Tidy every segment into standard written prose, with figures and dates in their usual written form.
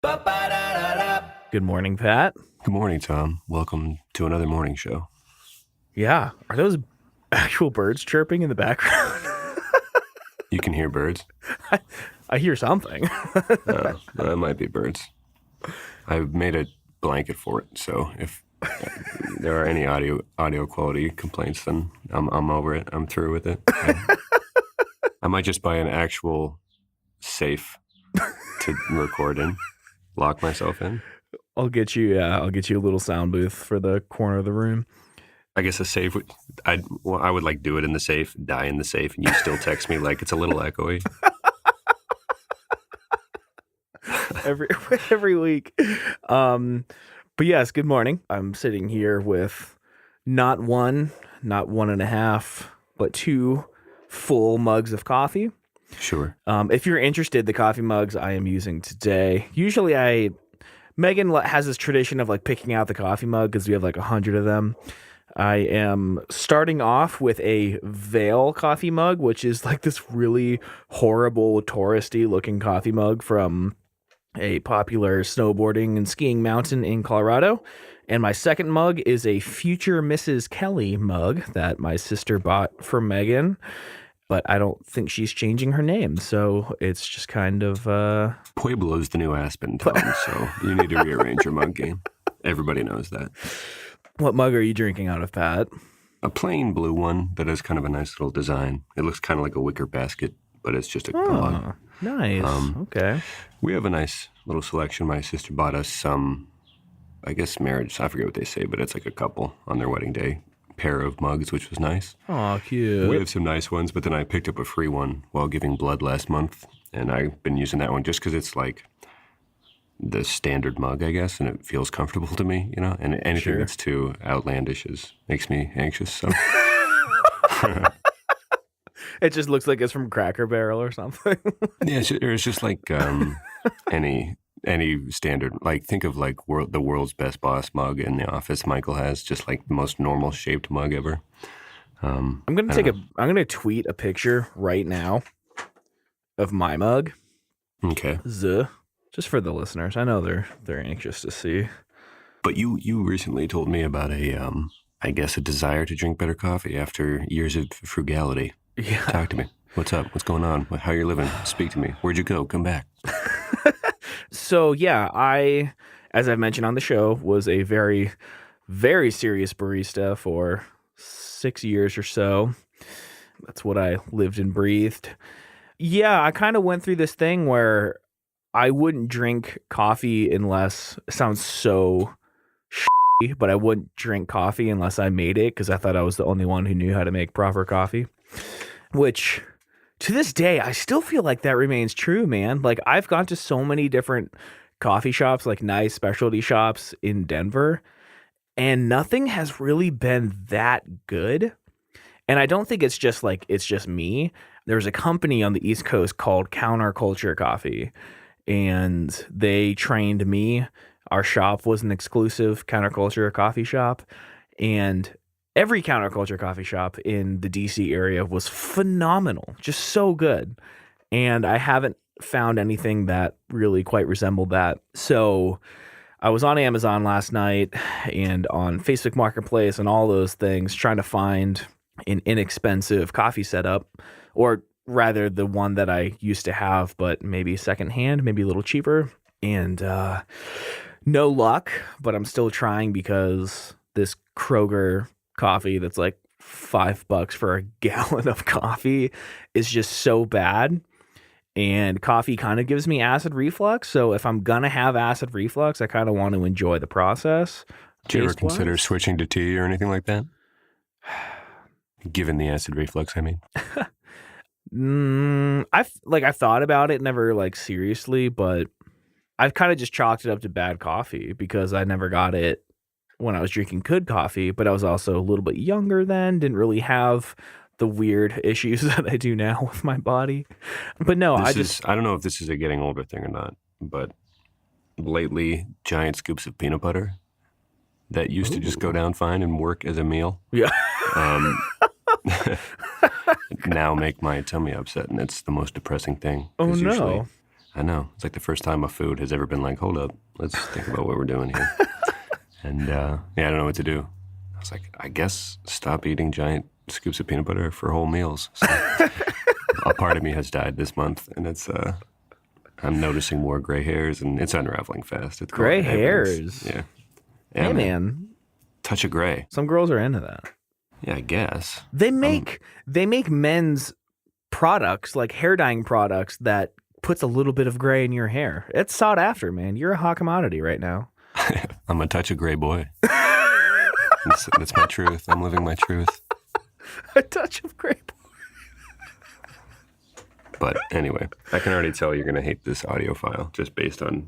Good morning, Pat. Good morning, Tom. Welcome to another morning show. Yeah. Are those actual birds chirping in the background? You can hear birds? I hear something. That might be birds. I've made a blanket for it, so if there are any audio quality complaints, then I'm over it. I'm through with it. I might just buy an actual safe to record in, lock myself in. I'll get you a little sound booth for the corner of the room. I guess a safe I would like do it in the safe, die in the safe, and you still text me like it's a little echoey. every week. But yes, good morning. I'm sitting here with not one and a half, but 2 full mugs of coffee. Sure. If you're interested, the coffee mugs I am using today, usually Megan has this tradition of like picking out the coffee mug because we have like 100 of them. I am starting off with a Veil coffee mug, which is like this really horrible touristy looking coffee mug from a popular snowboarding and skiing mountain in Colorado. And my second mug is a future Mrs. Kelly mug that my sister bought for Megan. But I don't think she's changing her name, so it's just kind of... Pueblo's the new Aspen, Tom, so you need to rearrange your mug game. Everybody knows that. What mug are you drinking out of, Pat? A plain blue one that has kind of a nice little design. It looks kind of like a wicker basket, but it's just a mug. Nice. Okay. We have a nice little selection. My sister bought us some, I guess, marriage. I forget what they say, but it's like a couple on their wedding day. Pair of mugs, which was nice. Oh, cute. We have some nice ones, but then I picked up a free one while giving blood last month, and I've been using that one just because it's like the standard mug, I guess, and it feels comfortable to me, you know? And anything that's too outlandish makes me anxious, so... It just looks like it's from Cracker Barrel or something. Yeah, it's just like any standard, like think of like the world's best boss mug in the office Michael has, just like the most normal shaped mug ever. I'm gonna tweet a picture right now of my mug. Okay. Just for the listeners. I know they're anxious to see. But you recently told me about I guess a desire to drink better coffee after years of frugality. Yeah. Talk to me. What's up? What's going on? How you're living? Speak to me. Where'd you go? Come back. So yeah, I, as I've mentioned on the show, was a very, very serious barista for 6 years or so. That's what I lived and breathed. Yeah, I kind of went through this thing where I wouldn't drink coffee unless, it sounds so shitty, but I wouldn't drink coffee unless I made it because I thought I was the only one who knew how to make proper coffee. Which, to this day, I still feel like that remains true, man. Like, I've gone to so many different coffee shops, like nice specialty shops in Denver, and nothing has really been that good. And I don't think it's just me. There's a company on the East Coast called Counterculture Coffee, and they trained me. Our shop was an exclusive Counterculture coffee shop, and every Counterculture coffee shop in the DC area was phenomenal, just so good. And I haven't found anything that really quite resembled that. So I was on Amazon last night and on Facebook Marketplace and all those things trying to find an inexpensive coffee setup, or rather the one that I used to have, but maybe secondhand, maybe a little cheaper. And no luck, but I'm still trying because this Kroger coffee that's like $5 for a gallon of coffee is just so bad. And coffee kind of gives me acid reflux. So if I'm going to have acid reflux, I kind of want to enjoy the process. Do you ever consider switching to tea or anything like that? Given the acid reflux, I mean. I've thought about it, never like seriously, but I've kind of just chalked it up to bad coffee because I never got it when I was drinking good coffee, but I was also a little bit younger then, didn't really have the weird issues that I do now with my body. But no, I don't know if this is a getting older thing or not, but lately giant scoops of peanut butter that used to just go down fine and work as a meal. Yeah. Now make my tummy upset, and it's the most depressing thing. Oh, Usually no. I know. It's like the first time a food has ever been like, hold up, let's think about what we're doing here. And yeah, I don't know what to do. I was like, I guess stop eating giant scoops of peanut butter for whole meals. So a part of me has died this month, and it's I'm noticing more gray hairs, and it's unraveling fast. It's Gray evidence. hairs? Yeah. Hey, man. Touch of gray. Some girls are into that. Yeah, I guess. They make men's products, like hair dyeing products, that puts a little bit of gray in your hair. It's sought after, man. You're a hot commodity right now. I'm a touch of gray boy. That's my truth. I'm living my truth. A touch of gray boy. But anyway, I can already tell you're going to hate this audio file just based on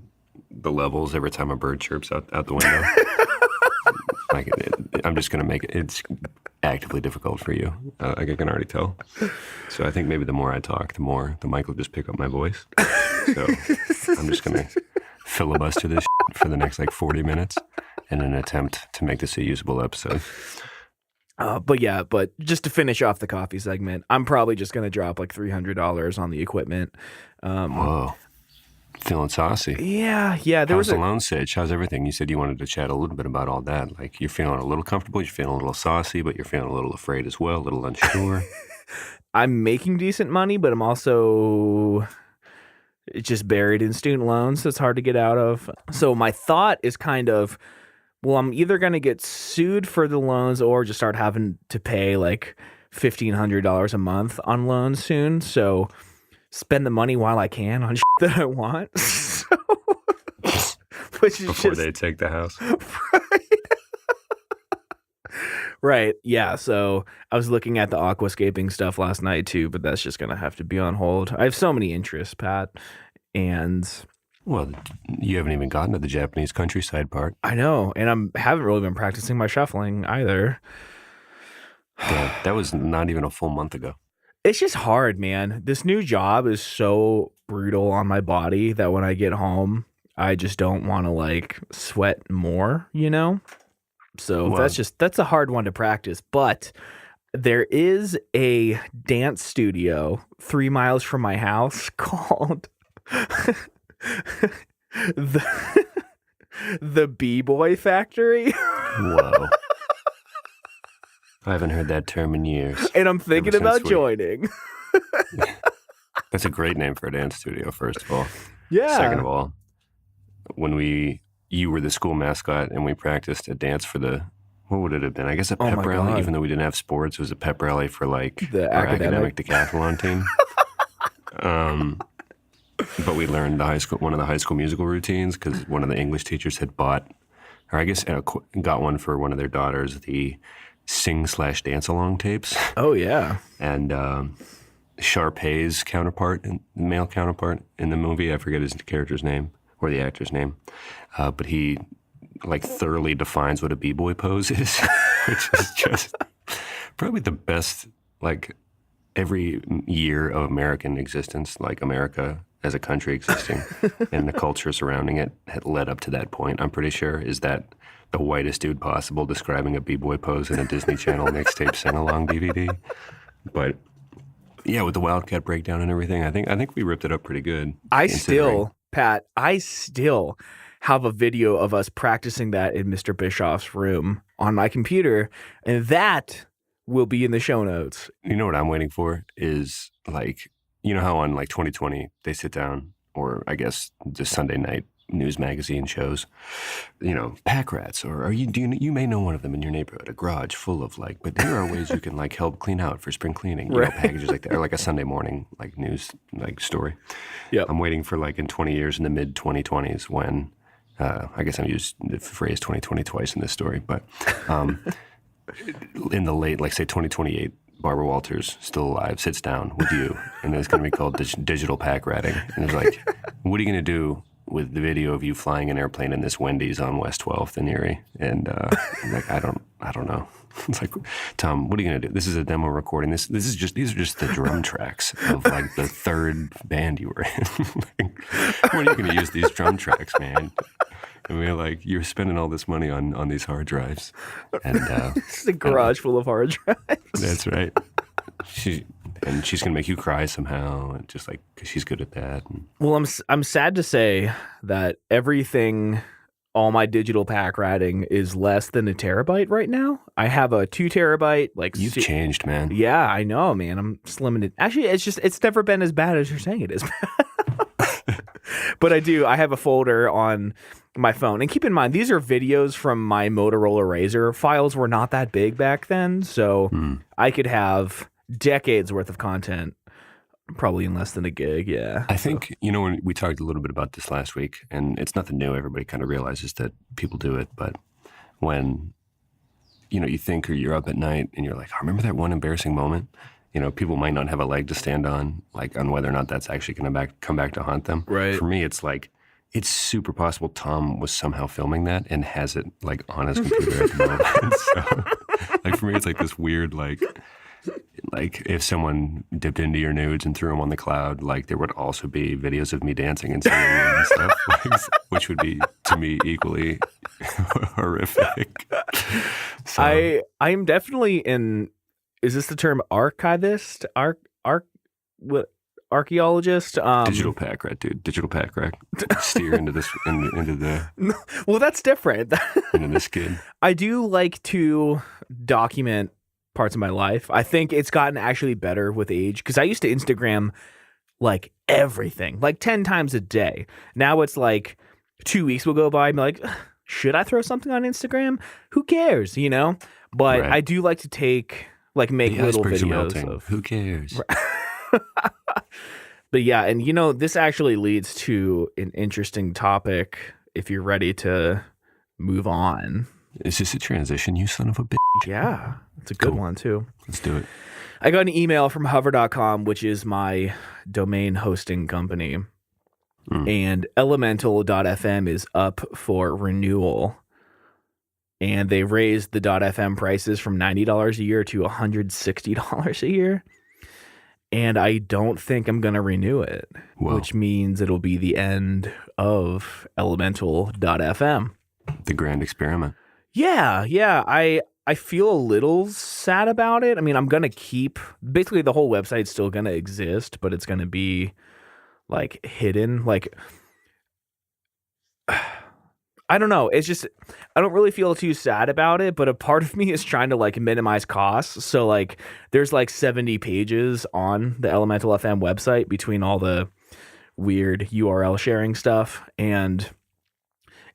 the levels every time a bird chirps out the window. I'm just going to make it's actively difficult for you. I can already tell. So I think maybe the more I talk, the more the mic will just pick up my voice. So I'm just going to filibuster this for the next 40 minutes in an attempt to make this a usable episode. But just to finish off the coffee segment, I'm probably just going to drop $300 on the equipment. Whoa. Feeling saucy. Yeah. How's the loan sitch? How's everything? You said you wanted to chat a little bit about all that. You're feeling a little comfortable, you're feeling a little saucy, but you're feeling a little afraid as well, a little unsure. I'm making decent money, but I'm also just buried in student loans. So it's hard to get out of. So my thought is kind of, well, I'm either going to get sued for the loans or just start having to pay $1,500 a month on loans soon. So spend the money while I can on shit that I want. Which is before they take the house. Right. Yeah. So I was looking at the aquascaping stuff last night too, but that's just going to have to be on hold. I have so many interests, Pat. And well, you haven't even gotten to the Japanese countryside part. I know. And haven't really been practicing my shuffling either. Damn, that was not even a full month ago. It's just hard, man. This new job is so brutal on my body that when I get home, I just don't want to sweat more, So well, that's a hard one to practice. But there is a dance studio 3 miles from my house called the B-Boy Factory. Whoa. I haven't heard that term in years. And I'm thinking about joining. That's a great name for a dance studio, first of all. Yeah. Second of all, when you were the school mascot and we practiced a dance for what would it have been? I guess a pep rally, even though we didn't have sports. It was a pep rally for the our academic decathlon team. But we learned one of the high school musical routines because one of the English teachers had bought, or I guess got one for one of their daughters, the sing/dance-along tapes. Oh, yeah. And Sharpay's male counterpart in the movie, I forget his character's name or the actor's name, but he thoroughly defines what a b-boy pose is, which is just probably the best, every year of American existence, America as a country existing and the culture surrounding it had led up to that point, I'm pretty sure, is that the whitest dude possible describing a b-boy pose in a Disney Channel mixtape sing-along DVD. But yeah, with the Wildcat breakdown and everything, I think we ripped it up pretty good. Pat, I still have a video of us practicing that in Mr. Bischoff's room on my computer, and that will be in the show notes. You know what I'm waiting for is how on 2020 they sit down, or I guess just Sunday night news magazine shows, pack rats, or you may know one of them in your neighborhood, a garage full of but here are ways you can help clean out for spring cleaning, right. Packages like that, or a Sunday morning news story. Yeah, I'm waiting for in 20 years in the mid 2020s when I guess I used the phrase 2020 twice in this story, but in the late say 2028. Barbara Walters, still alive, sits down with you, and it's going to be called digital pack ratting. And it's what are you going to do with the video of you flying an airplane in this Wendy's on West 12th in Erie? And I don't know. It's Tom, what are you going to do? This is a demo recording. These are just the drum tracks of the third band you were in. When are you going to use these drum tracks, man? And we're you're spending all this money on these hard drives. And it's a garage full of hard drives. That's right. and she's gonna make you cry somehow, and just like because she's good at that. And Well, I'm sad to say that everything, all my digital pack ratting is less than a terabyte right now. I have a 2 terabyte. Like you've changed, man. Yeah, I know, man. I'm slimming it. Actually, it's never been as bad as you're saying it is. But I have a folder on my phone. And keep in mind, these are videos from my Motorola Razr. Files were not that big back then, so I could have decades worth of content probably in less than a gig. Yeah. I think, when we talked a little bit about this last week, and it's nothing new. Everybody kind of realizes that people do it. But when, you think or you're up at night and you're like, I remember that one embarrassing moment. People might not have a leg to stand on, like on whether or not that's actually going to come back to haunt them. Right. For me, it's like, it's super possible Tom was somehow filming that and has it like on his computer at the moment. So, like for me, it's like this weird, like if someone dipped into your nudes and threw them on the cloud, like there would also be videos of me dancing and singing and stuff, which would be to me equally horrific. So, I'm definitely in. Is this the term archivist? Archaeologist? Digital pack rat, dude. Digital pack rat. Steer into this into the. Well, that's different. Into this kid. I do like to document parts of my life. I think it's gotten actually better with age because I used to Instagram like everything, like 10 times a day. Now it's like 2 weeks will go by and be like, should I throw something on Instagram? Who cares, But Right. I do like to make The little icebergs are videos melting. of. Who cares? But yeah, and this actually leads to an interesting topic if you're ready to move on. Is this a transition, you son of a bitch? Yeah, it's a good one too. Let's do it. I got an email from hover.com, which is my domain hosting company. And elemental.fm is up for renewal. And they raised the .fm prices from $90 a year to $160 a year. And I don't think I'm going to renew it, which means it'll be the end of elemental.fm. The grand experiment. Yeah. I feel a little sad about it. I mean, I'm going to keep, basically the whole website's still going to exist, but it's going to be like hidden. Like, I don't know. It's just, I don't really feel too sad about it, but a part of me is trying to like minimize costs. So like there's like 70 pages on the Elemental FM website between all the weird URL sharing stuff. And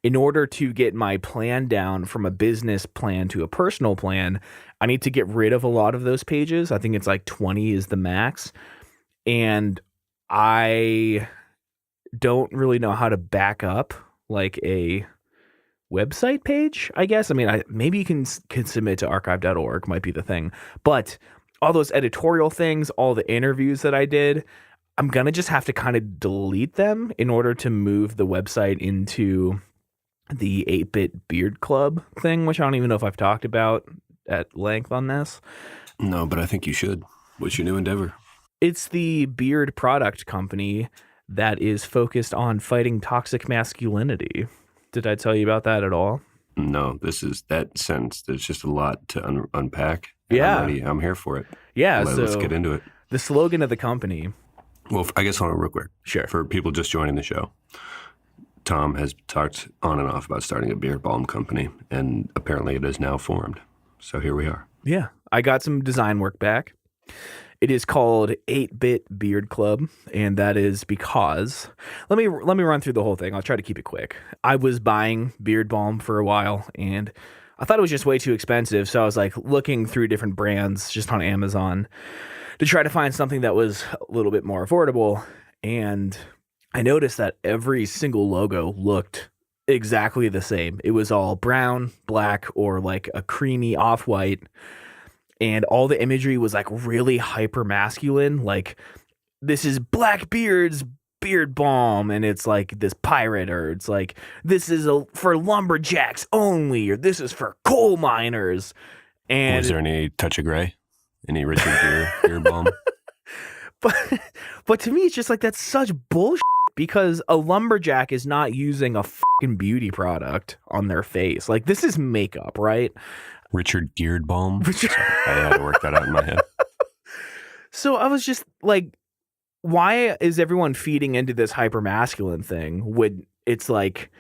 in order to get my plan down from a business plan to a personal plan, I need to get rid of a lot of those pages. I think it's like 20 is the max. And I don't really know how to back up like a website page, I guess. I mean, maybe you can submit to archive.org might be the thing. But all those editorial things, all the interviews that I did, I'm going to just have to kind of delete them in order to move the website into the 8-Bit Beard Club thing, which I don't even know if I've talked about at length on this. No, but I think you should. What's your new endeavor? It's the beard product company that is focused on fighting toxic masculinity. Did I tell you about that at all? No, this is that sentence. There's just a lot to unpack. Yeah. I'm here for it. Yeah. Let's get into it. The slogan of the company. Well, I guess hold on real quick. Sure. For people just joining the show, Tom has talked on and off about starting a beard balm company, and apparently it is now formed. So here we are. Yeah. I got some design work back. It is called 8-Bit Beard Club, and that is because let me run through the whole thing. I'll try to keep it quick. I was buying beard balm for a while, and I thought it was just way too expensive, so I was like looking through different brands just on Amazon to try to find something that was a little bit more affordable. And I noticed that every single logo looked exactly the same. It was all brown, black, or like a creamy off-white. And all the imagery was like really hyper masculine. Like, this is Blackbeard's beard balm, and it's like this pirate, or it's like this is for lumberjacks only, or this is for coal miners. And was there any touch of gray? Any Richard Gere balm? But to me, it's just like that's such bullshit, because a lumberjack is not using a fucking beauty product on their face. Like, this is makeup, right? Richard Gere balm. Sorry, I had to work that out in my head. So I was just like, why is everyone feeding into this hyper masculine thing when it's like,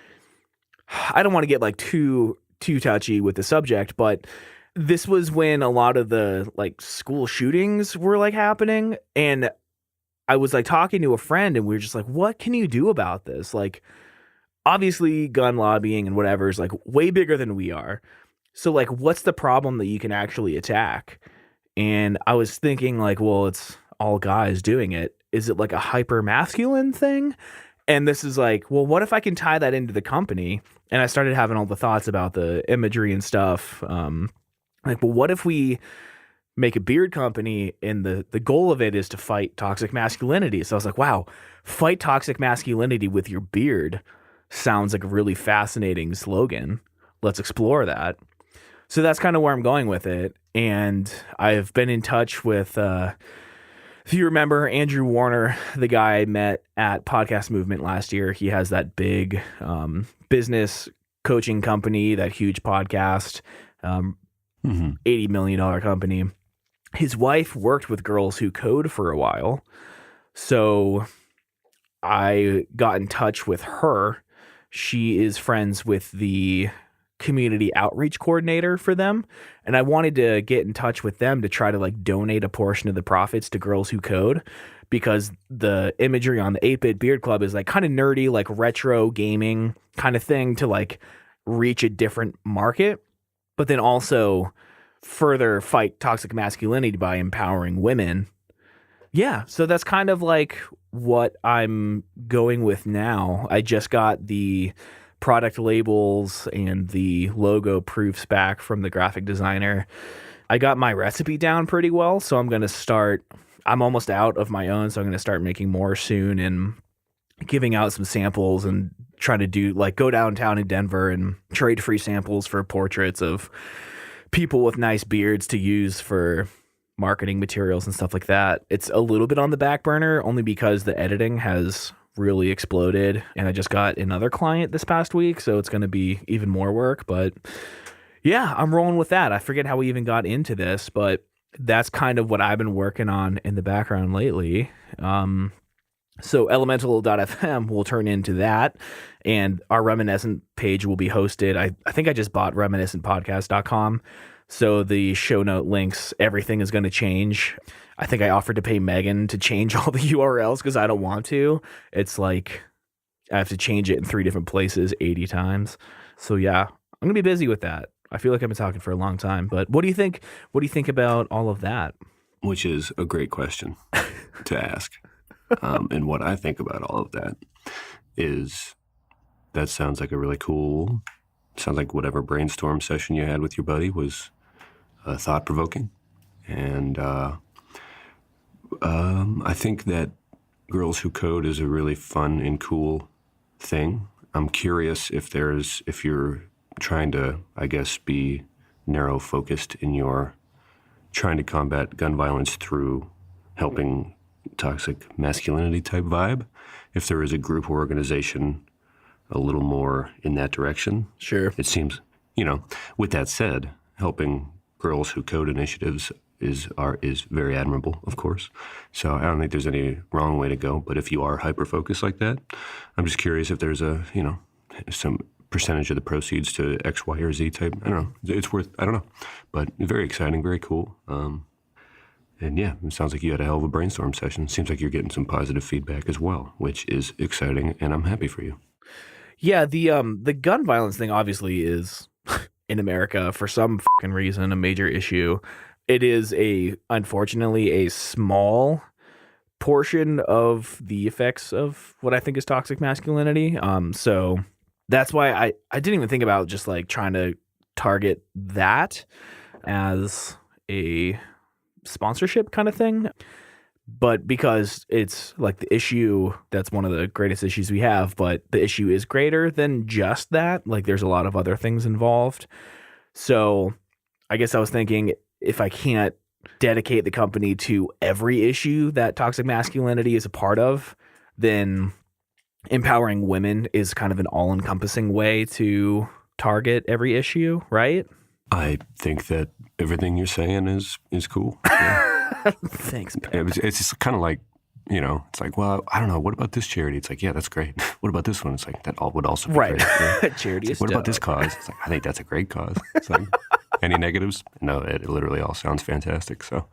I don't want to get like too touchy with the subject, but this was when a lot of the like school shootings were like happening, and I was like talking to a friend and we were just like, what can you do about this? Like, obviously gun lobbying and whatever is like way bigger than we are. So like, what's the problem that you can actually attack? And I was thinking like, well, it's all guys doing it. Is it like a hyper masculine thing? And this is like, well, what if I can tie that into the company? And I started having all the thoughts about the imagery and stuff. Like, well, what if we make a beard company and the goal of it is to fight toxic masculinity? So I was like, wow, fight toxic masculinity with your beard sounds like a really fascinating slogan. Let's explore that. So that's kind of where I'm going with it. And I've been in touch with, if you remember, Andrew Warner, the guy I met at Podcast Movement last year. He has that big business coaching company, that huge podcast, $80 million company. His wife worked with Girls Who Code for a while. So I got in touch with her. She is friends with the community outreach coordinator for them, and I wanted to get in touch with them to try to like donate a portion of the profits to Girls Who Code, because the imagery on the 8-Bit Beard Club is like kind of nerdy, like retro gaming kind of thing to like reach a different market, but then also further fight toxic masculinity by empowering women. Yeah, so that's kind of like what I'm going with now. I just got the product labels and the logo proofs back from the graphic designer. I got my recipe down pretty well, so I'm almost out of my own, so I'm going to start making more soon and giving out some samples and trying to do like go downtown in Denver and trade free samples for portraits of people with nice beards to use for marketing materials and stuff like that. It's a little bit on the back burner only because the editing has really exploded, and I just got another client this past week, so it's going to be even more work. But yeah, I'm rolling with that. I forget how we even got into this, but that's kind of what I've been working on in the background lately. So elemental.fm will turn into that, and our Reminiscent page will be hosted. I think I just bought reminiscentpodcast.com, so the show note links, everything is going to change. I think I offered to pay Megan to change all the URLs because I don't want to. It's like I have to change it in 3 different places 80 times. So yeah, I'm going to be busy with that. I feel like I've been talking for a long time, but what do you think? What do you think about all of that? Which is a great question to ask. And what I think about all of that is that sounds like a really cool, sounds like whatever brainstorm session you had with your buddy was thought-provoking. And I think that Girls Who Code is a really fun and cool thing. I'm curious if you're trying to, I guess, be narrow-focused in your trying to combat gun violence through helping toxic masculinity type vibe, if there is a group or organization a little more in that direction. Sure. It seems, with that said, helping Girls Who Code initiatives is very admirable, of course. So I don't think there's any wrong way to go. But if you are hyper-focused like that, I'm just curious if there's some percentage of the proceeds to X, Y, or Z type. I don't know. It's worth, I don't know. But very exciting, very cool. And yeah, it sounds like you had a hell of a brainstorm session. Seems like you're getting some positive feedback as well, which is exciting, and I'm happy for you. Yeah, the gun violence thing obviously is in America for some fucking reason a major issue. It is unfortunately a small portion of the effects of what I think is toxic masculinity. So that's why I didn't even think about just like trying to target that as a sponsorship kind of thing. But because it's like the issue, that's one of the greatest issues we have, but the issue is greater than just that. Like there's a lot of other things involved. So I guess I was thinking, if I can't dedicate the company to every issue that toxic masculinity is a part of, then empowering women is kind of an all-encompassing way to target every issue, right? I think that everything you're saying is cool. Yeah. Thanks, Pat. It's just kind of like, it's like, well, I don't know. What about this charity? It's like, yeah, that's great. What about this one? It's like, that all would also be Right. great. Yeah. Charity is What about this dope. cause? It's like, I think that's a great cause. It's like, any negatives? No, it literally all sounds fantastic. So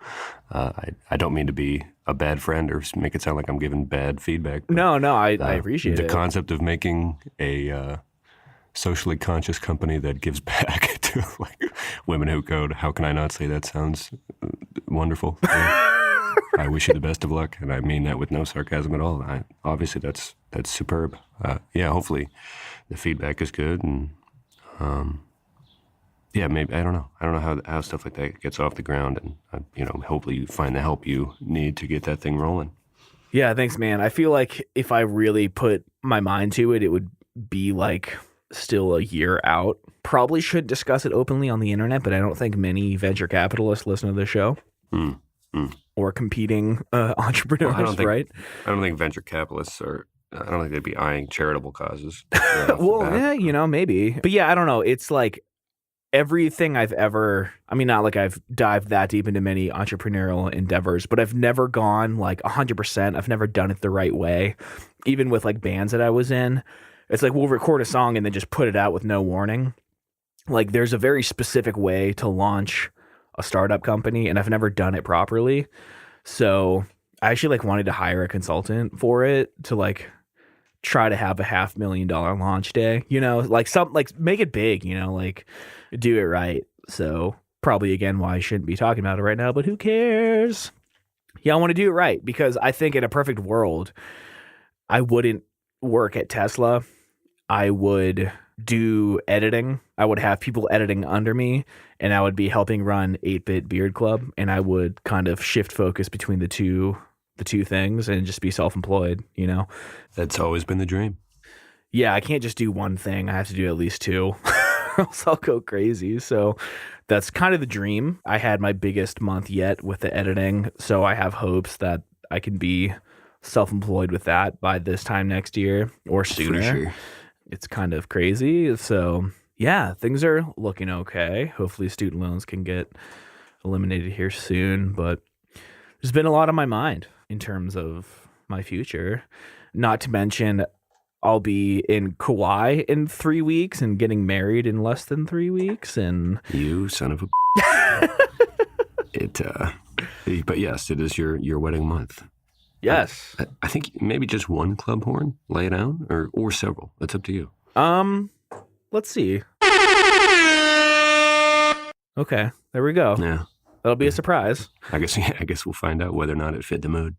I don't mean to be a bad friend or make it sound like I'm giving bad feedback. But, No, I appreciate the it. concept of making a socially conscious company that gives back to like women who code. How can I not say that sounds wonderful? Yeah. I wish you the best of luck, and I mean that with no sarcasm at all. Obviously, that's superb. Yeah, hopefully the feedback is good, and yeah, maybe I don't know how stuff like that gets off the ground, and hopefully you find the help you need to get that thing rolling. Yeah, thanks, man. I feel like if I really put my mind to it, it would be like still a year out. Probably should discuss it openly on the internet, but I don't think many venture capitalists listen to the show. Or competing entrepreneurs, right? I don't think venture capitalists are. I don't think they'd be eyeing charitable causes. Well, yeah, maybe. But yeah, I don't know. It's like everything I've ever, I mean, not like I've dived that deep into many entrepreneurial endeavors, but I've never gone like 100%. I've never done it the right way. Even with like bands that I was in, it's like we'll record a song and then just put it out with no warning. Like there's a very specific way to launch a startup company, and I've never done it properly. So I actually like wanted to hire a consultant for it to like try to have a $500,000 launch day, like make it big, like do it right. So probably again why I shouldn't be talking about it right now, but who cares? Yeah, I want to do it right because I think in a perfect world, I wouldn't work at Tesla. I would do editing. I would have people editing under me, and I would be helping run 8-Bit Beard Club, and I would kind of shift focus between the two things and just be self-employed, That's always been the dream. Yeah, I can't just do one thing. I have to do at least two, or else I'll go crazy. So that's kind of the dream. I had my biggest month yet with the editing, so I have hopes that I can be self-employed with that by this time next year or sooner. For sure. It's kind of crazy. So yeah, things are looking okay. Hopefully student loans can get eliminated here soon, but there's been a lot on my mind in terms of my future. Not to mention I'll be in Kauai in 3 weeks and getting married in less than 3 weeks. And you son of a but yes, it is your wedding month. Yes. I think maybe just one club horn, lay it down, or several. That's up to you. Let's see. Okay, there we go. Yeah. That'll be a surprise. I guess we'll find out whether or not it fit the mood.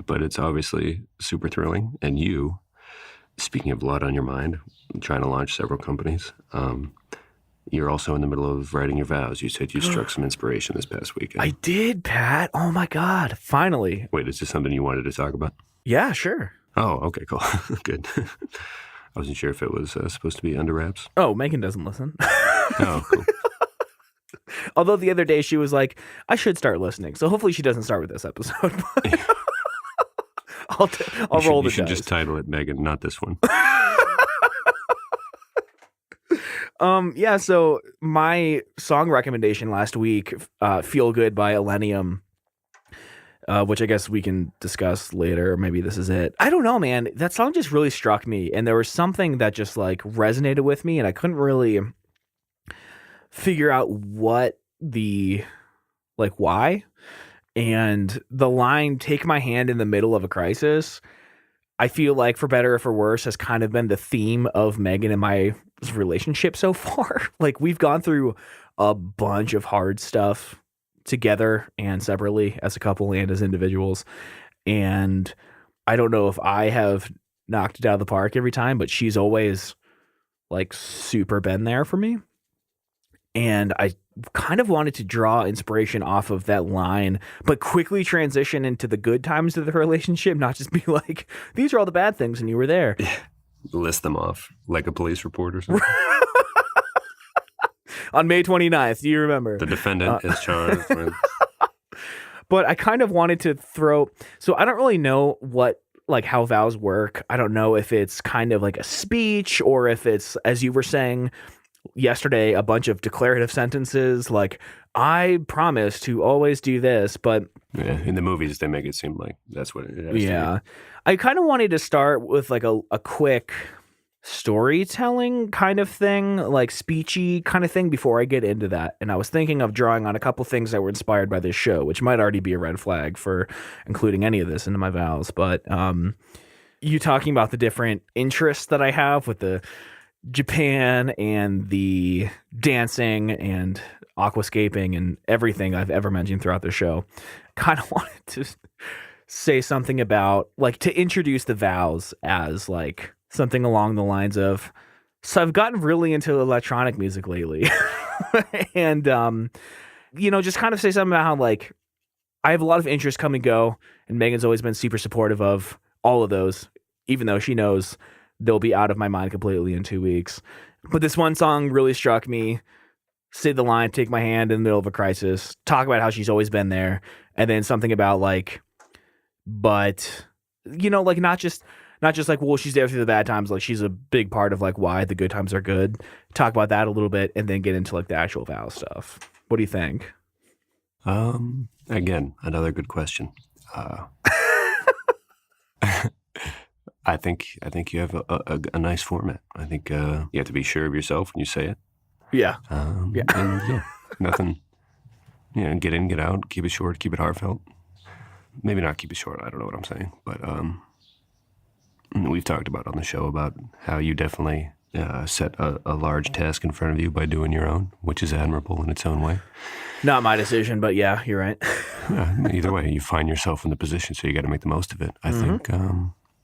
But it's obviously super thrilling. And you, speaking of a lot on your mind, trying to launch several companies, you're also in the middle of writing your vows. You said you struck some inspiration this past weekend. I did, Pat. Oh my God. Finally. Wait, is this something you wanted to talk about? Yeah, sure. Oh, okay, cool. Good. I wasn't sure if it was supposed to be under wraps. Oh, Megan doesn't listen. Oh, cool. Although the other day she was like, I should start listening. So hopefully she doesn't start with this episode. I'll roll the dice. You should just title it Megan, not this one. Yeah, so my song recommendation last week, Feel Good by Elenium, which I guess we can discuss later. Maybe this is it. I don't know, man. That song just really struck me, and there was something that just like resonated with me, and I couldn't really figure out why. And the line, take my hand in the middle of a crisis, I feel like for better or for worse has kind of been the theme of Megan and my relationship so far. Like we've gone through a bunch of hard stuff together and separately as a couple and as individuals. And I don't know if I have knocked it out of the park every time, but she's always like super been there for me. And I kind of wanted to draw inspiration off of that line, but quickly transition into the good times of the relationship, not just be like, these are all the bad things and you were there. List them off like a police report or something. On May 29th, do you remember? The defendant is charged with... But I kind of wanted to so I don't really know how vows work. I don't know if it's kind of like a speech or if it's, as you were saying, yesterday a bunch of declarative sentences like, I promise to always do this, but Yeah, in the movies, they make it seem like that's what it has yeah, to I kind of wanted to start with like a quick storytelling kind of thing, like speechy kind of thing before I get into that. And I was thinking of drawing on a couple things that were inspired by this show, which might already be a red flag for including any of this into my vows. But you talking about the different interests that I have with the Japan and the dancing and aquascaping and everything I've ever mentioned throughout the show, kind of wanted to say something about like to introduce the vows as like something along the lines of, so I've gotten really into electronic music lately. And just kind of say something about how like I have a lot of interest come and go, and Megan's always been super supportive of all of those, even though she knows they'll be out of my mind completely in 2 weeks. But this one song really struck me. Say the line, take my hand in the middle of a crisis, talk about how she's always been there, and then something about like, but like not just like, well, she's there through the bad times, like she's a big part of like why the good times are good. Talk about that a little bit and then get into like the actual vow stuff. What do you think? Again, another good question. I think you have a nice format. I think you have to be sure of yourself when you say it. Yeah. And nothing. Get in, get out. Keep it short. Keep it heartfelt. Maybe not keep it short. I don't know what I'm saying, but we've talked about on the show about how you definitely set a large task in front of you by doing your own, which is admirable in its own way. Not my decision, but yeah, you're right. Either way, you find yourself in the position, so you got to make the most of it. I think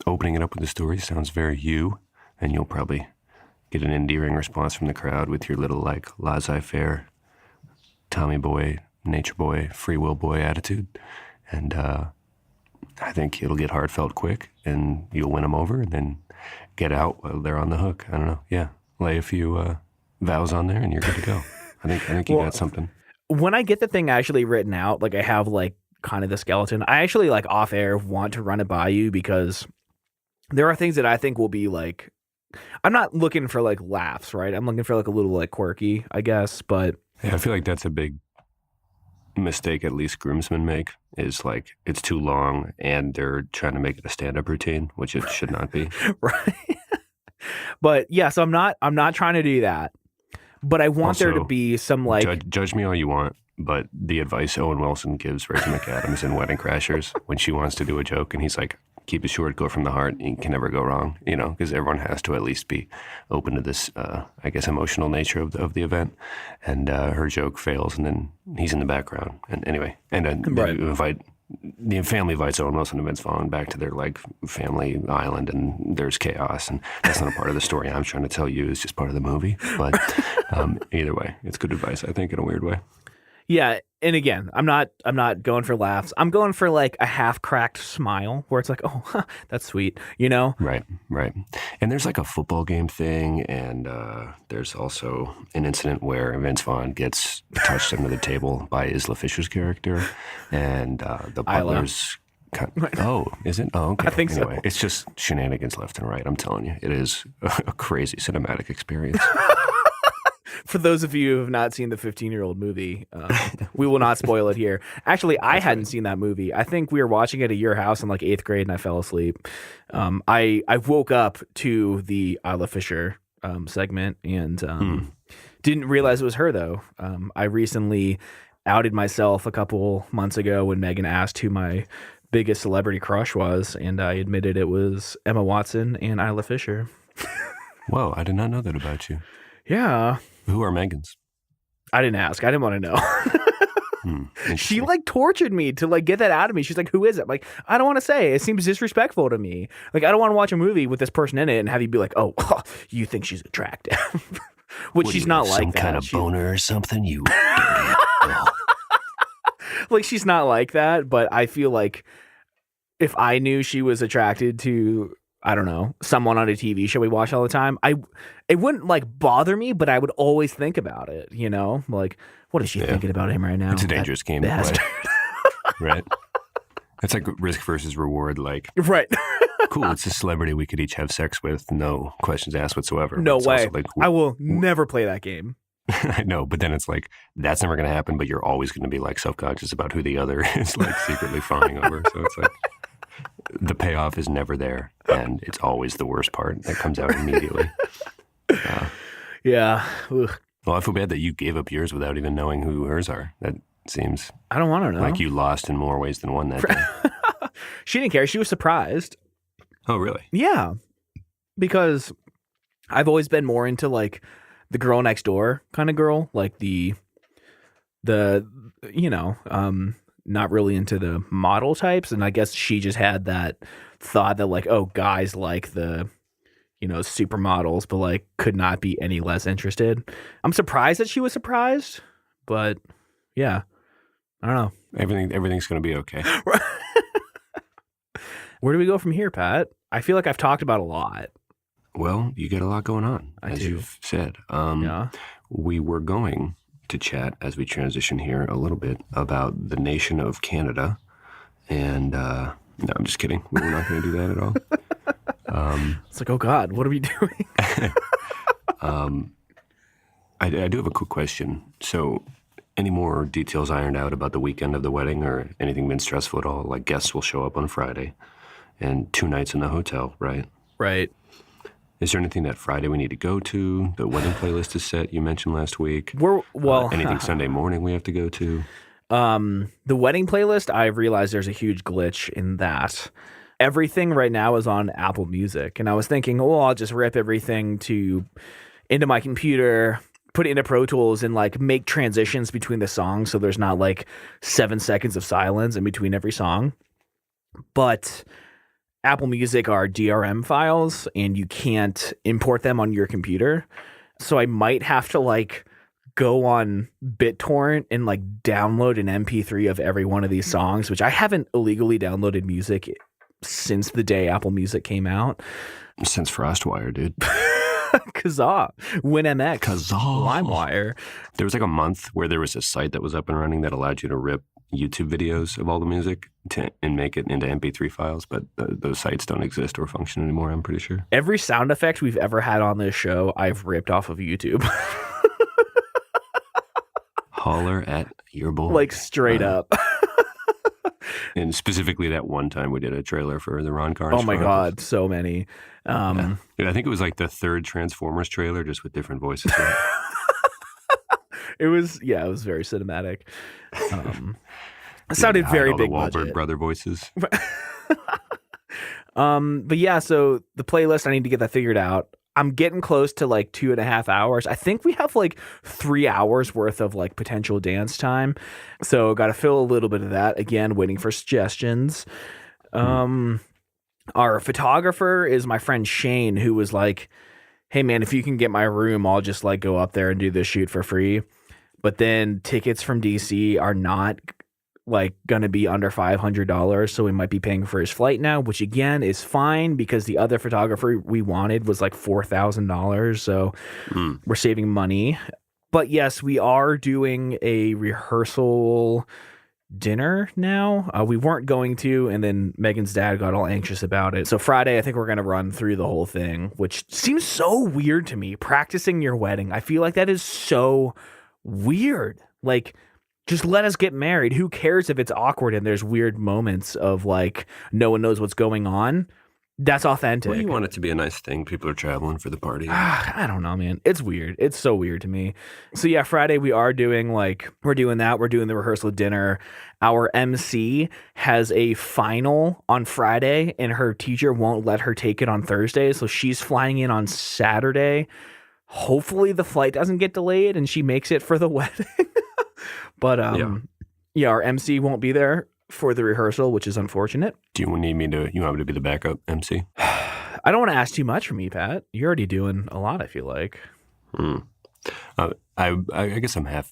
opening it up with a story sounds very you, and you'll probably get an endearing response from the crowd with your little like laissez-faire, Tommy boy, nature boy, free will boy attitude. And I think it'll get heartfelt quick, and you'll win them over, and then get out while they're on the hook. I don't know. Yeah, lay a few vows on there, and you're good to go. I think you got something. When I get the thing actually written out, like I have like kind of the skeleton, I actually like off air want to run it by you because there are things that I think will be like, I'm not looking for like laughs, right? I'm looking for like a little like quirky, I guess, but yeah, I feel like that's a big mistake at least groomsmen make, is like it's too long and they're trying to make it a stand-up routine, which it should not be. Right. But yeah, so I'm not trying to do that, but I want Also, there to be some like judge me all you want, but the advice Owen Wilson gives Rachel McAdams in Wedding Crashers when she wants to do a joke and he's like, keep it short, go from the heart, you can never go wrong, because everyone has to at least be open to this, I guess, emotional nature of the event. And her joke fails, and then he's in the background. And anyway, and then the family invites Owen Wilson and Vince Vaughn back to their like family island, and there's chaos. And that's not a part of the story I'm trying to tell you. It's just part of the movie. But either way, it's good advice, I think, in a weird way. Yeah, and again, I'm not going for laughs. I'm going for like a half-cracked smile where it's like, oh, huh, that's sweet, Right. And there's like a football game thing, and there's also an incident where Vince Vaughn gets touched under the table by Isla Fisher's character, and the butler's... Oh, is it? Oh, okay. I think anyway, so. It's just shenanigans left and right. I'm telling you, it is a crazy cinematic experience. For those of you who have not seen the 15-year-old movie, we will not spoil it here. Actually, I hadn't seen that movie. I think we were watching it at your house in like 8th grade, and I fell asleep. I woke up to the Isla Fisher segment and didn't realize it was her, though. I recently outed myself a couple months ago when Megan asked who my biggest celebrity crush was, and I admitted it was Emma Watson and Isla Fisher. Whoa, I did not know that about you. Yeah. Who are Megan's? I didn't ask. I didn't want to know. She like tortured me to like get that out of me. She's like, who is it? I'm like, I don't want to say. It seems disrespectful to me. Like, I don't want to watch a movie with this person in it and have you be like, oh, you think she's attractive. Which she's not like some that. Some kind of boner or something? You like, she's not like that, but I feel like if I knew she was attracted to, I don't know, someone on a TV show we watch all the time, it wouldn't like bother me, but I would always think about it, Like, what is she thinking about him right now? It's a dangerous game to play. Right? It's like risk versus reward. Like, Right. cool, it's a celebrity we could each have sex with, no questions asked whatsoever. No It's way. also like, I will never play that game. I know, but then it's like, that's never going to happen, but you're always going to be like self-conscious about who the other is like secretly fawning over. So it's like, the payoff is never there, and it's always the worst part that comes out immediately. Yeah. Ugh. Well, I feel bad that you gave up yours without even knowing who hers are. That seems I don't want to know. like you lost in more ways than one that day. She didn't care. She was surprised. Oh, really? Yeah. Because I've always been more into like the girl next door kind of girl, like the not really into the model types. And I guess she just had that thought that like, oh, guys like the, supermodels, but like could not be any less interested. I'm surprised that she was surprised, but yeah, I don't know. Everything's going to be okay. Where do we go from here, Pat? I feel like I've talked about a lot. Well, you get a lot going on, as you've said. Yeah. We were going to chat as we transition here a little bit about the nation of Canada. And no, I'm just kidding. We're not going to do that at all. It's like, oh God, what are we doing? I do have a quick question. So any more details ironed out about the weekend of the wedding, or anything been stressful at all? Like, guests will show up on Friday and 2 nights in the hotel, right? Right. Is there anything that Friday we need to go to? The wedding playlist is set, you mentioned last week. Anything Sunday morning we have to go to? The wedding playlist, I've realized there's a huge glitch in that. Everything right now is on Apple Music. And I was thinking, I'll just rip everything into my computer, put it into Pro Tools, and like make transitions between the songs so there's not like 7 seconds of silence in between every song. But Apple Music are DRM files, and you can't import them on your computer. So I might have to like go on BitTorrent and like download an MP3 of every one of these songs, which I haven't illegally downloaded music since the day Apple Music came out. Since FrostWire, dude. Kazaa, WinMX, Kazaa, LimeWire. There was like a month where there was a site that was up and running that allowed you to rip YouTube videos of all the music and make it into MP3 files, but those sites don't exist or function anymore, I'm pretty sure. Every sound effect we've ever had on this show, I've ripped off of YouTube. Holler at your boy. Like straight up. And specifically that one time we did a trailer for the Ron Carnes. Oh my God, so many. Yeah. I think it was like the 3rd Transformers trailer, just with different voices. Right? It was very cinematic. It sounded very big the Wahlberg budget. brother voices. But yeah, so the playlist, I need to get that figured out. I'm getting close to like 2.5 hours. I think we have like 3 hours worth of like potential dance time. So got to fill a little bit of that. Again, waiting for suggestions. Our photographer is my friend Shane, who was like, hey man, if you can get my room, I'll just like go up there and do this shoot for free. But then tickets from DC are not like gonna be under $500, so we might be paying for his flight now, which again is fine because the other photographer we wanted was like $4,000, so we're saving money. But yes, we are doing a rehearsal dinner now. We weren't going to, and then Megan's dad got all anxious about it. So Friday, I think we're gonna run through the whole thing, which seems so weird to me. Practicing your wedding, I feel like that is so weird. Like, just let us get married. Who cares if it's awkward and there's weird moments of like no one knows what's going on? That's authentic. Well, you want it to be a nice thing. People are traveling for the party. I don't know, man. It's weird. It's so weird to me. So yeah, Friday we're doing that. We're doing the rehearsal dinner. Our MC has a final on Friday and her teacher won't let her take it on Thursday. So she's flying in on Saturday. Hopefully the flight doesn't get delayed and she makes it for the wedding. But yeah, our MC won't be there for the rehearsal, which is unfortunate. Do you want me to be the backup MC? I don't want to ask too much from you, Pat. You're already doing a lot, I feel like. I guess I'm half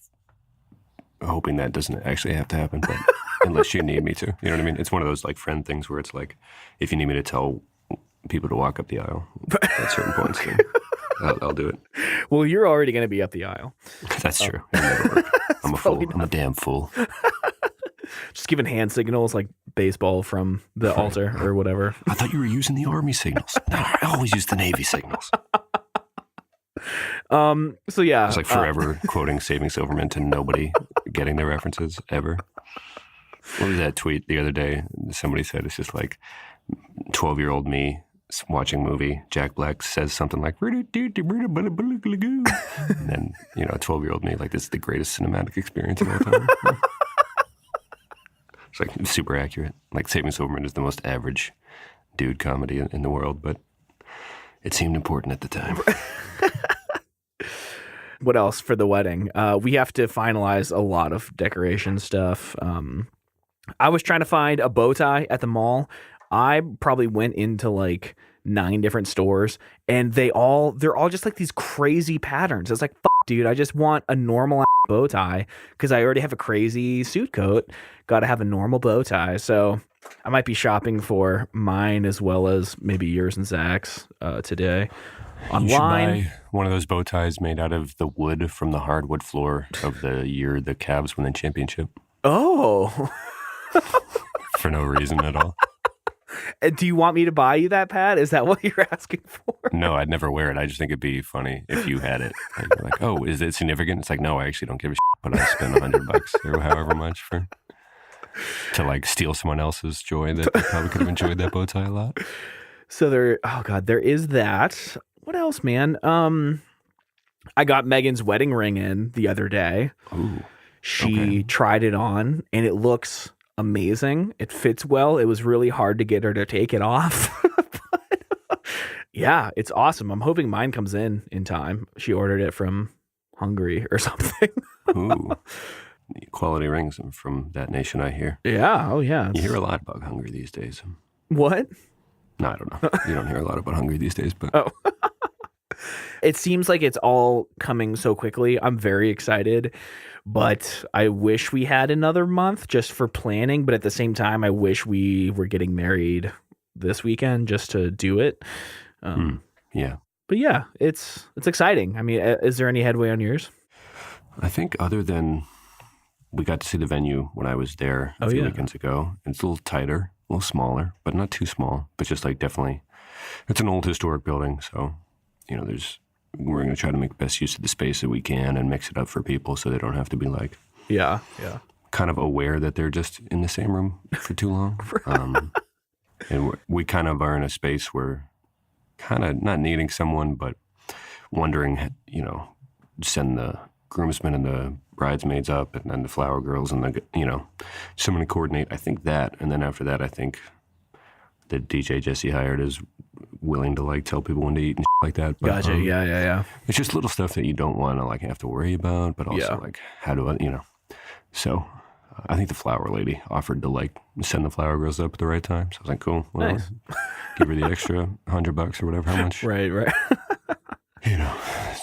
hoping that doesn't actually have to happen, but unless you need me to. You know what I mean? It's one of those like friend things where it's like, if you need me to tell people to walk up the aisle at certain points, then I'll do it. Well, you're already going to be up the aisle. That's true. It'll never work. I'm a fool. I'm a damn fool. Just giving hand signals like baseball from the altar or whatever. I thought you were using the Army signals. No, I always use the Navy signals. So yeah. It's like forever quoting Saving Silverman to nobody getting their references ever. What was that tweet the other day? Somebody said it's just like 12-year-old me watching a movie. Jack Black says something like, and then, you know, 12-year-old me, like, this is the greatest cinematic experience of all time. It's like super accurate. Like, Saving Silverman is the most average dude comedy in the world, but it seemed important at the time. What else for the wedding? We have to finalize a lot of decoration stuff. I was trying to find a bow tie at the mall. I probably went into like 9 different stores, and they're all just like these crazy patterns. It's like, fuck, dude, I just want a normal bow tie because I already have a crazy suit coat. Got to have a normal bow tie. So I might be shopping for mine as well as maybe yours and Zach's today. Online. You should buy one of those bow ties made out of the wood from the hardwood floor of the year the Cavs won the championship. Oh. For no reason at all. Do you want me to buy you that, Pat? Is that what you're asking for? No, I'd never wear it. I just think it'd be funny if you had it. Like, you're like, oh, is it significant? It's like, no, I actually don't give a shit, but I spent $100 or however much to like steal someone else's joy that they probably could have enjoyed that bow tie a lot. So there is that. What else, man? I got Megan's wedding ring in the other day. Ooh. She tried it on, and it looks amazing. It fits well. It was really hard to get her to take it off. But, yeah, it's awesome. I'm hoping mine comes in time. She ordered it from Hungary or something. Ooh. Quality rings from that nation, I hear. Yeah. Oh, yeah. You hear a lot about Hungary these days. What? No, I don't know. You don't hear a lot about Hungary these days, but... Oh. It seems like it's all coming so quickly. I'm very excited, but I wish we had another month just for planning. But at the same time, I wish we were getting married this weekend just to do it. Yeah. But yeah, it's exciting. I mean, is there any headway on yours? I think other than we got to see the venue when I was there a few weekends ago. It's a little tighter, a little smaller, but not too small. But just like definitely, it's an old historic building, so you know, we're going to try to make the best use of the space that we can and mix it up for people so they don't have to be like, kind of aware that they're just in the same room for too long. And we kind of are in a space where kind of not needing someone, but wondering, you know, send the groomsmen and the bridesmaids up and then the flower girls and the, you know, someone to coordinate. I think that. And then after that, I think the DJ Jesse hired is willing to like tell people when to eat and like that. But, gotcha. Yeah. It's just little stuff that you don't want to like have to worry about, but also like how do I, you know? So I think the flower lady offered to like send the flower girls up at the right time. So I was like, cool. Well, nice. Give her the extra $100 or whatever. How much? Right. You know,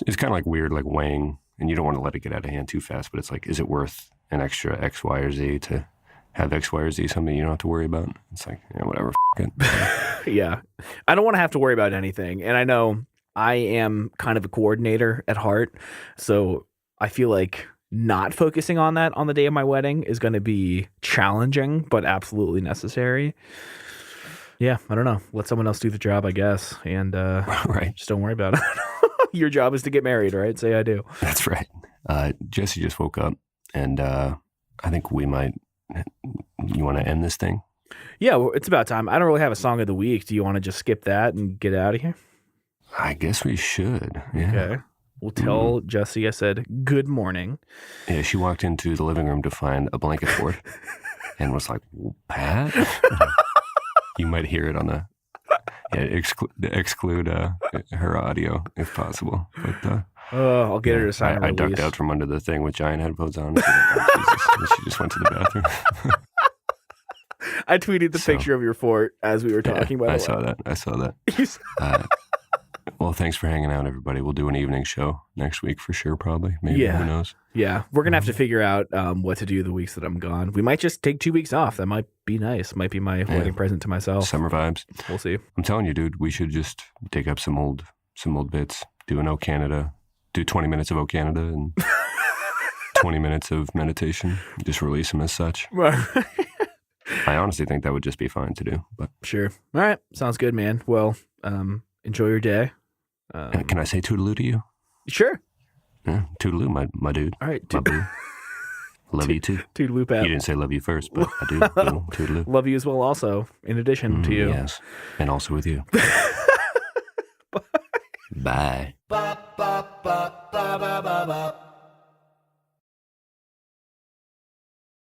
it's kind of like weird, like weighing, and you don't want to let it get out of hand too fast. But it's like, is it worth an extra X, Y, or Z to have X, Y, or Z something you don't have to worry about? It's like, yeah, whatever. It. Yeah. I don't want to have to worry about anything. And I know I am kind of a coordinator at heart. So I feel like not focusing on that on the day of my wedding is going to be challenging, but absolutely necessary. Yeah, I don't know. Let someone else do the job, I guess. And right. Just don't worry about it. Your job is to get married, right? Say I do. That's right. Jesse just woke up, and I think we might... You want to end this thing? Yeah, well, it's about time. I don't really have a song of the week. Do you want to just skip that and get out of here? I guess we should. Yeah. Okay. We'll tell Jesse I said good morning. Yeah, she walked into the living room to find a blanket fort and was like, Pat? You might hear it on the... Yeah, exclude her audio if possible. But I'll get her to sign a release. I ducked out from under the thing with giant headphones on. And she just went to the bathroom. I tweeted the picture of your fort as we were talking about it. I saw that. Well, thanks for hanging out, everybody. We'll do an evening show next week for sure, probably. Maybe, who knows? Yeah, we're going to have to figure out what to do the weeks that I'm gone. We might just take 2 weeks off. That might be nice. Might be my wedding present to myself. Summer vibes. We'll see. I'm telling you, dude, we should just dig up some old bits, do an O Canada, do 20 minutes of O Canada and 20 minutes of meditation. Just release them as such. I honestly think that would just be fine to do. But Sure. All right. Sounds good, man. Well, enjoy your day. can I say toodaloo to you? Sure. Yeah, toodaloo, my dude. All right. My boo. Love you too. Toodaloo, Pat. You didn't say love you first, but I do. Boo, toodaloo. Love you as well also, in addition to you. Yes. And also with you. Bye. Ba ba ba ba ba ba ba.